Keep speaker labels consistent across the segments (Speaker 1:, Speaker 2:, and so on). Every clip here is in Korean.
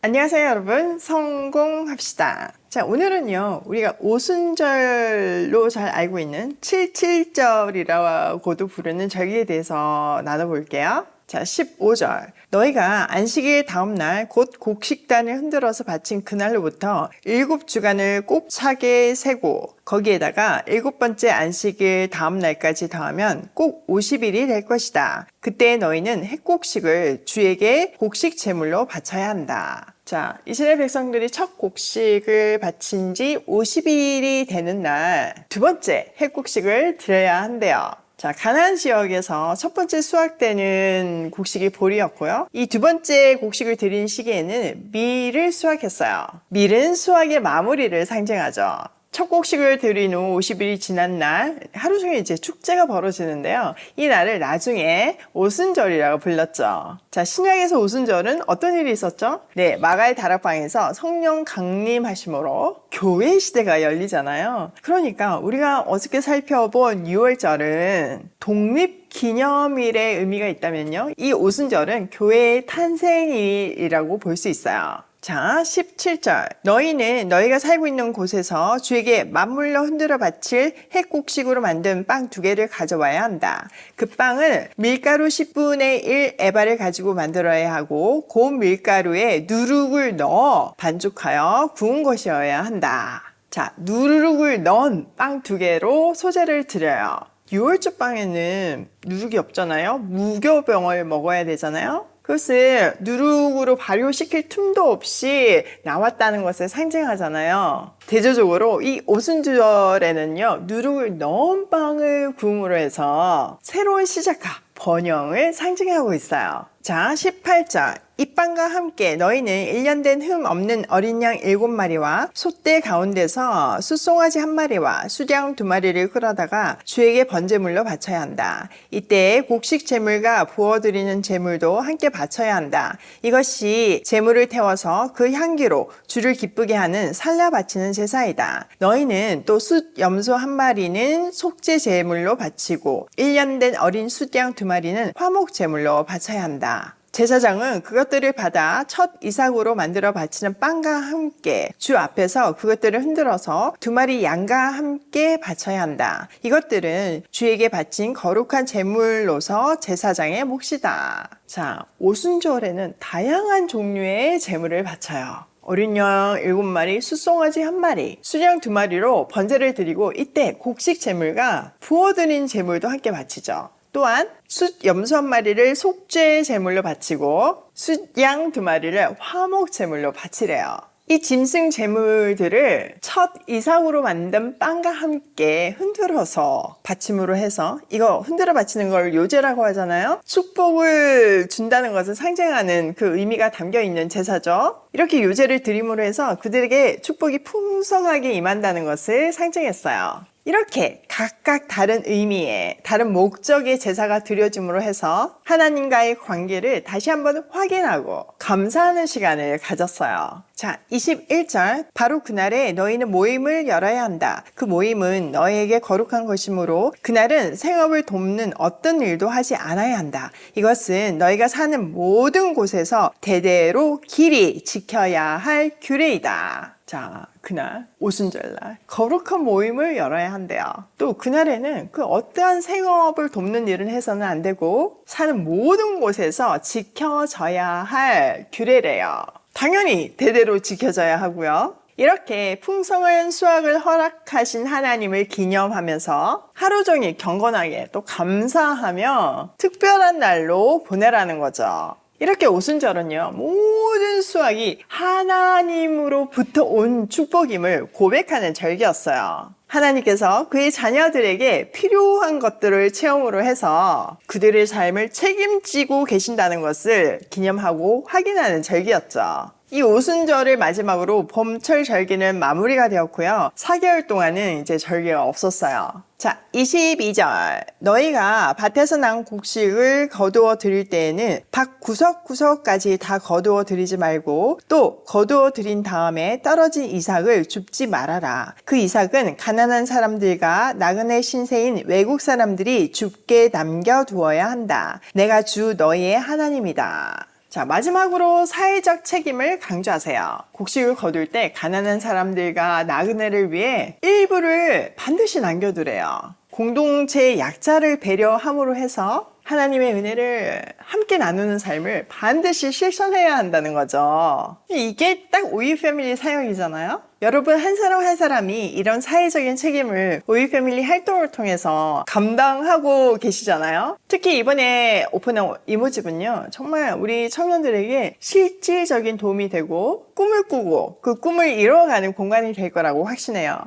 Speaker 1: 안녕하세요 여러분, 성공합시다. 자, 오늘은요 우리가 오순절로 잘 알고 있는 77절이라고도 부르는 절기에 대해서 나눠볼게요. 자, 15절. 너희가 안식일 다음날 곧 곡식단을 흔들어서 바친 그날로부터 7주간을 꼭 차게 세고 거기에다가 7번째 안식일 다음날까지 더하면 꼭 50일이 될 것이다. 그때 너희는 핵곡식을 주에게 곡식 제물로 바쳐야 한다. 자, 이스라엘 백성들이 첫 곡식을 바친 지 50일이 되는 날 두 번째 핵곡식을 드려야 한대요. 자, 가나안 지역에서 첫 번째 수확되는 곡식이 보리였고요. 이 두 번째 곡식을 드린 시기에는 밀을 수확했어요. 밀은 수확의 마무리를 상징하죠. 첫 곡식을 드린 후 50일이 지난 날 하루 종일 이제 축제가 벌어지는데요. 이 날을 나중에 오순절이라고 불렀죠. 자, 신약에서 오순절은 어떤 일이 있었죠? 네, 마가의 다락방에서 성령 강림하심으로 교회 시대가 열리잖아요. 그러니까 우리가 어저께 살펴본 6월절은 독립기념일의 의미가 있다면요. 이 오순절은 교회의 탄생일이라고 볼 수 있어요. 자, 17절. 너희는 너희가 살고 있는 곳에서 주에게 맞물려 흔들어 바칠 핵곡식으로 만든 빵 2개를 가져와야 한다. 그 빵을 밀가루 10분의 1 에바를 가지고 만들어야 하고 고운 밀가루에 누룩을 넣어 반죽하여 구운 것이어야 한다. 자, 누룩을 넣은 빵 2개로 소재를 드려요. 6월절 빵에는 누룩이 없잖아요. 무교병을 먹어야 되잖아요. 그것을 누룩으로 발효시킬 틈도 없이 나왔다는 것을 상징하잖아요. 대조적으로 이 오순절에는요, 누룩을 넣은 빵을 구움으로 해서 새로운 시작과 번영을 상징하고 있어요. 자, 18절. 이 빵과 함께 너희는 1년 된 흠 없는 어린 양 7마리와 소떼 가운데서 숫송아지 1마리와 수양 2마리를 끌어다가 주에게 번제물로 바쳐야 한다. 이때 곡식 제물과 부어드리는 제물도 함께 바쳐야 한다. 이것이 제물을 태워서 그 향기로 주를 기쁘게 하는 살라 바치는 제사이다. 너희는 또 숫 염소 1마리는 속죄 제물로 바치고 1년 된 어린 숫양 2마리는 화목 제물로 바쳐야 한다. 제사장은 그것들을 받아 첫 이삭으로 만들어 바치는 빵과 함께 주 앞에서 그것들을 흔들어서 2마리 양과 함께 바쳐야 한다. 이것들은 주에게 바친 거룩한 제물로서 제사장의 몫이다. 자, 오순절에는 다양한 종류의 제물을 바쳐요. 어린 양 7마리, 숫송아지 1마리, 수양 2마리로 번제를 드리고 이때 곡식 제물과 부어드린 제물도 함께 바치죠. 또한 숫 염소 1마리를 속죄 제물로 바치고 숫양 2마리를 화목 제물로 바치래요. 이 짐승 제물들을 첫 이삭으로 만든 빵과 함께 흔들어서 바침으로 해서 이거 흔들어 바치는 걸 요제라고 하잖아요. 축복을 준다는 것을 상징하는 그 의미가 담겨 있는 제사죠. 이렇게 요제를 드림으로 해서 그들에게 축복이 풍성하게 임한다는 것을 상징했어요. 이렇게 각각 다른 의미의 다른 목적의 제사가 드려짐으로 해서 하나님과의 관계를 다시 한번 확인하고 감사하는 시간을 가졌어요. 자, 21절. 바로 그날에 너희는 모임을 열어야 한다. 그 모임은 너희에게 거룩한 것이므로 그날은 생업을 돕는 어떤 일도 하지 않아야 한다. 이것은 너희가 사는 모든 곳에서 대대로 길이 지켜야 할 규례이다. 자, 그날 오순절날 거룩한 모임을 열어야 한대요. 또 그날에는 그 어떠한 생업을 돕는 일은 해서는 안 되고 사는 모든 곳에서 지켜져야 할 규례래요. 당연히 대대로 지켜져야 하고요. 이렇게 풍성한 수확을 허락하신 하나님을 기념하면서 하루 종일 경건하게 또 감사하며 특별한 날로 보내라는 거죠. 이렇게 오순절은요, 모든 수확이 하나님으로부터 온 축복임을 고백하는 절기였어요. 하나님께서 그의 자녀들에게 필요한 것들을 체험으로 해서 그들의 삶을 책임지고 계신다는 것을 기념하고 확인하는 절기였죠. 이 오순절을 마지막으로 봄철 절기는 마무리가 되었고요. 4개월 동안은 이제 절기가 없었어요. 자, 22절. 너희가 밭에서 난 곡식을 거두어 드릴 때에는 밭 구석구석까지 다 거두어 드리지 말고 또 거두어 드린 다음에 떨어진 이삭을 줍지 말아라. 그 이삭은 가난한 사람들과 나그네 신세인 외국 사람들이 줍게 남겨두어야 한다. 내가 주 너희의 하나님이다. 자, 마지막으로 사회적 책임을 강조하세요. 곡식을 거둘 때 가난한 사람들과 나그네를 위해 일부를 반드시 남겨두래요. 공동체의 약자를 배려함으로 해서 하나님의 은혜를 함께 나누는 삶을 반드시 실천해야 한다는 거죠. 이게 딱 오이 패밀리 사역이잖아요. 여러분 한 사람 한 사람이 이런 사회적인 책임을 오이 패밀리 활동을 통해서 감당하고 계시잖아요. 특히 이번에 오픈한 이모집은요, 정말 우리 청년들에게 실질적인 도움이 되고 꿈을 꾸고 그 꿈을 이뤄가는 공간이 될 거라고 확신해요.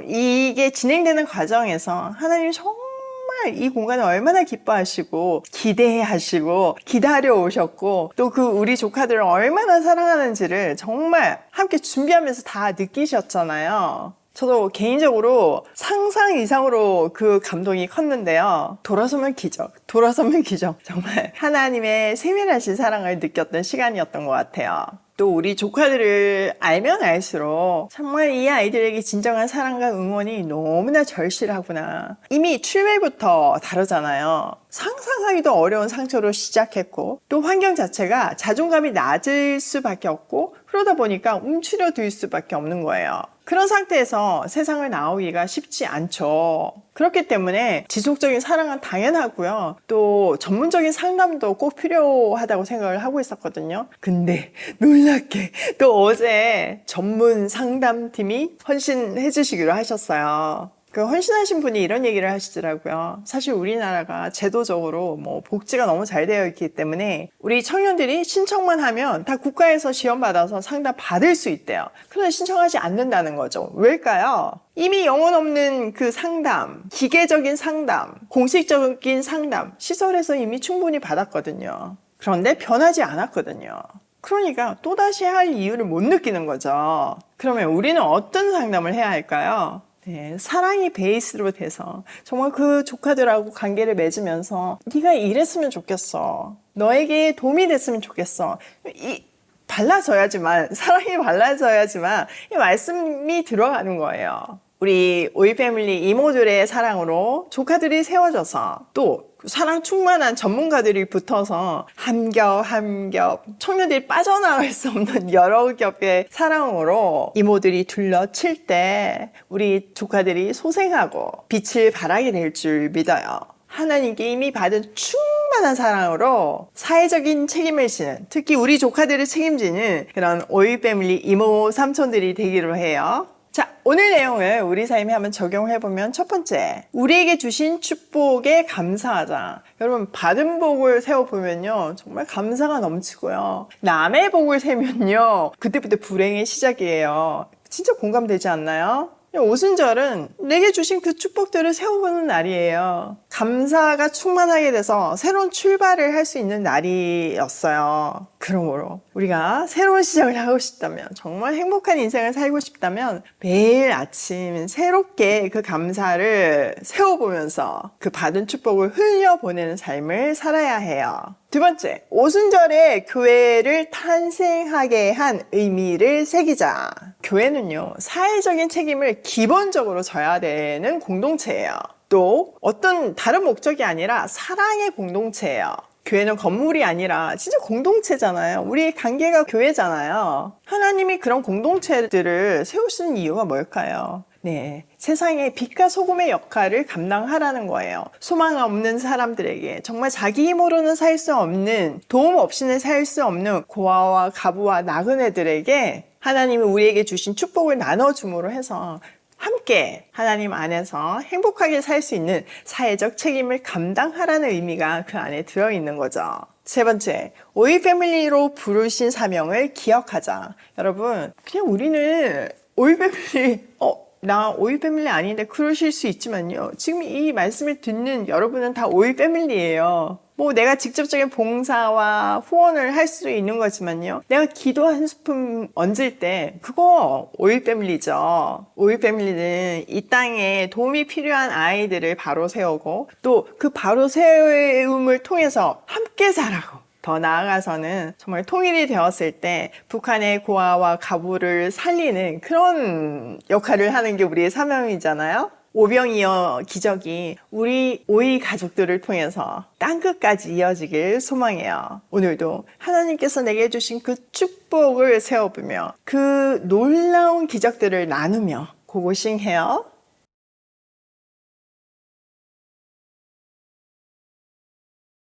Speaker 1: 이게 진행되는 과정에서 하나님 정말 이 공간을 얼마나 기뻐하시고 기대하시고 기다려 오셨고 또 그 우리 조카들을 얼마나 사랑하는지를 정말 함께 준비하면서 다 느끼셨잖아요. 저도 개인적으로 상상 이상으로 그 감동이 컸는데요. 돌아서면 기적, 돌아서면 기적. 정말 하나님의 세밀하신 사랑을 느꼈던 시간이었던 것 같아요. 또 우리 조카들을 알면 알수록 정말 이 아이들에게 진정한 사랑과 응원이 너무나 절실하구나. 이미 출발부터 다르잖아요. 상상하기도 어려운 상처로 시작했고 또 환경 자체가 자존감이 낮을 수밖에 없고 그러다 보니까 움츠려들 수밖에 없는 거예요. 그런 상태에서 세상을 나오기가 쉽지 않죠. 그렇기 때문에 지속적인 사랑은 당연하고요. 또 전문적인 상담도 꼭 필요하다고 생각을 하고 있었거든요. 근데 놀랍게 또 어제 전문 상담팀이 헌신해 주시기로 하셨어요. 그 헌신하신 분이 이런 얘기를 하시더라고요. 사실 우리나라가 제도적으로 복지가 너무 잘 되어 있기 때문에 우리 청년들이 신청만 하면 다 국가에서 지원받아서 상담 받을 수 있대요. 그런데 신청하지 않는다는 거죠. 왜일까요? 이미 영혼 없는 그 상담, 기계적인 상담, 공식적인 상담, 시설에서 이미 충분히 받았거든요. 그런데 변하지 않았거든요. 그러니까 또다시 할 이유를 못 느끼는 거죠. 그러면 우리는 어떤 상담을 해야 할까요? 네, 사랑이 베이스로 돼서 정말 그 조카들하고 관계를 맺으면서 네가 이랬으면 좋겠어. 너에게 도움이 됐으면 좋겠어. 발라져야지만, 사랑이 발라져야지만 이 말씀이 들어가는 거예요. 우리 오이 패밀리 이모들의 사랑으로 조카들이 세워져서 또 사랑 충만한 전문가들이 붙어서 한 겹 청년들이 빠져나갈 수 없는 여러 겹의 사랑으로 이모들이 둘러칠 때 우리 조카들이 소생하고 빛을 발하게 될 줄 믿어요. 하나님께 이미 받은 충만한 사랑으로 사회적인 책임을 지는, 특히 우리 조카들을 책임지는 그런 오이 패밀리 이모 삼촌들이 되기로 해요. 자, 오늘 내용을 우리 삶에 한번 적용해보면 첫 번째, 우리에게 주신 축복에 감사하자. 여러분, 받은 복을 세워보면요, 정말 감사가 넘치고요. 남의 복을 세면요, 그때부터 불행의 시작이에요. 진짜 공감되지 않나요? 오순절은 내게 주신 그 축복들을 세워보는 날이에요. 감사가 충만하게 돼서 새로운 출발을 할 수 있는 날이었어요. 그러므로 우리가 새로운 시작을 하고 싶다면, 정말 행복한 인생을 살고 싶다면 매일 아침 새롭게 그 감사를 세워보면서 그 받은 축복을 흘려보내는 삶을 살아야 해요. 두 번째, 오순절에 교회를 탄생하게 한 의미를 새기자. 교회는요, 사회적인 책임을 기본적으로 져야 되는 공동체예요. 또 어떤 다른 목적이 아니라 사랑의 공동체예요. 교회는 건물이 아니라 진짜 공동체잖아요. 우리의 관계가 교회잖아요. 하나님이 그런 공동체들을 세우시는 이유가 뭘까요? 네, 세상의 빛과 소금의 역할을 감당하라는 거예요. 소망 없는 사람들에게, 정말 자기 힘으로는 살 수 없는, 도움 없이는 살 수 없는 고아와 가부와 나그네들에게 하나님이 우리에게 주신 축복을 나눠줌으로 해서 함께 하나님 안에서 행복하게 살 수 있는 사회적 책임을 감당하라는 의미가 그 안에 들어있는 거죠. 세 번째, 오이 패밀리로 부르신 사명을 기억하자. 여러분, 그냥 우리는 오이 패밀리, 나 오이 패밀리 아닌데 그러실 수 있지만요. 지금 이 말씀을 듣는 여러분은 다 오이 패밀리예요. 내가 직접적인 봉사와 후원을 할 수 있는 거지만요. 내가 기도 한 스푼 얹을 때 그거 오이 패밀리죠. 오이 패밀리는 이 땅에 도움이 필요한 아이들을 바로 세우고 또 그 바로 세움을 통해서 함께 자라고 더 나아가서는 정말 통일이 되었을 때 북한의 고아와 가부를 살리는 그런 역할을 하는 게 우리의 사명이잖아요. 오병이어 기적이 우리 오이 가족들을 통해서 땅끝까지 이어지길 소망해요. 오늘도 하나님께서 내게 주신 그 축복을 세워보며 그 놀라운 기적들을 나누며 고고싱해요.